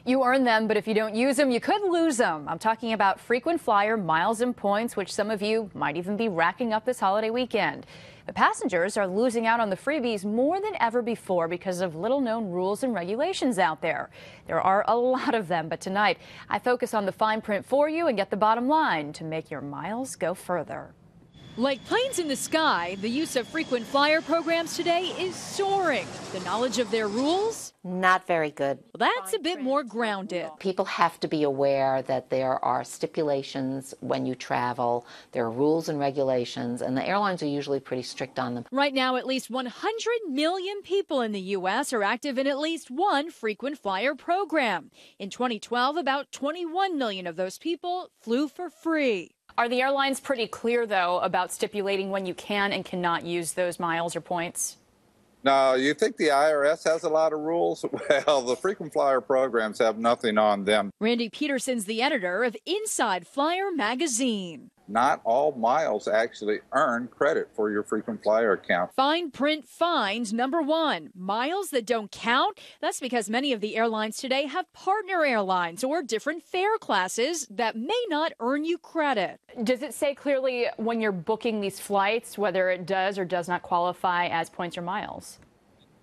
You earn them, but if you don't use them, you could lose them. I'm talking about frequent flyer miles and points, which some of you might even be racking up this holiday weekend. But passengers are losing out on the freebies more than ever before because of little-known rules and regulations out there. There are a lot of them, but tonight I focus on the fine print for you and get the bottom line to make your miles go further. Like planes in the sky, the use of frequent flyer programs today is soaring. The knowledge of their rules? Not very good. Well, that's a bit more grounded. People have to be aware that there are stipulations when you travel. There are rules and regulations, and the airlines are usually pretty strict on them. Right now, at least 100 million people in the U.S. are active in at least one frequent flyer program. In 2012, about 21 million of those people flew for free. Are the airlines pretty clear, though, about stipulating when you can and cannot use those miles or points? No, you think the IRS has a lot of rules? Well, the frequent flyer programs have nothing on them. Randy Peterson's the editor of Inside Flyer magazine. Not all miles actually earn credit for your frequent flyer account. Fine print find number one, miles that don't count. That's because many of the airlines today have partner airlines or different fare classes that may not earn you credit. Does it say clearly when you're booking these flights whether it does or does not qualify as points or miles?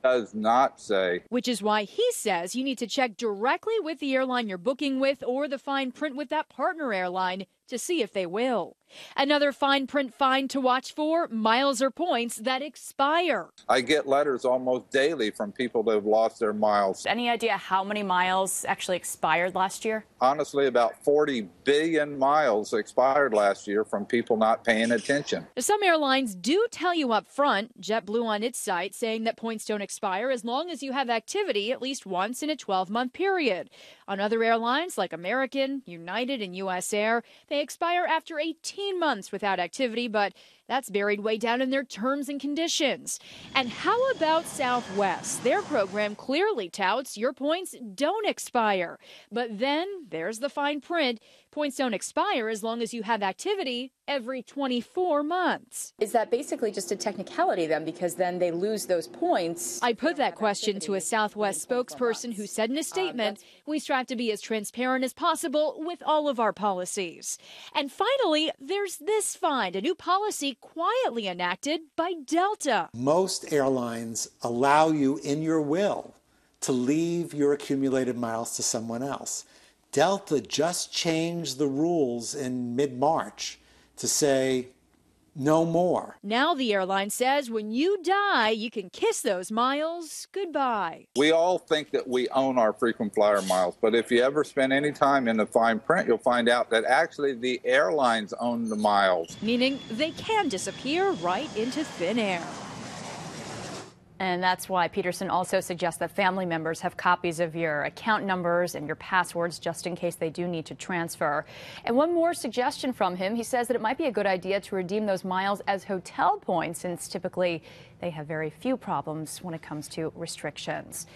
Does not say. Which is why he says you need to check directly with the airline you're booking with or the fine print with that partner airline to see if they will. Another fine print find to watch for, miles or points that expire. I get letters almost daily from people that have lost their miles. Any idea how many miles actually expired last year? Honestly, about 40 billion miles expired last year from people not paying attention. Some airlines do tell you up front. JetBlue on its site saying that points don't expire as long as you have activity at least once in a 12-month period. On other airlines like American, United, and U.S. Air, they expire after 18 months without activity, but that's buried way down in their terms and conditions. And how about Southwest? Their program clearly touts your points don't expire. But then there's the fine print. Points don't expire as long as you have activity every 24 months. Is that basically just a technicality then, because then they lose those points? I put that question to a Southwest spokesperson who said in a statement, we strive to be as transparent as possible with all of our policies. And finally, there's this find, a new policy quietly enacted by Delta. Most airlines allow you in your will to leave your accumulated miles to someone else. Delta just changed the rules in mid-March to say no more. Now the airline says when you die, you can kiss those miles goodbye. We all think that we own our frequent flyer miles, but if you ever spend any time in the fine print, you'll find out that actually the airlines own the miles. Meaning they can disappear right into thin air. And that's why Peterson also suggests that family members have copies of your account numbers and your passwords just in case they do need to transfer. And one more suggestion from him, he says that it might be a good idea to redeem those miles as hotel points since typically they have very few problems when it comes to restrictions.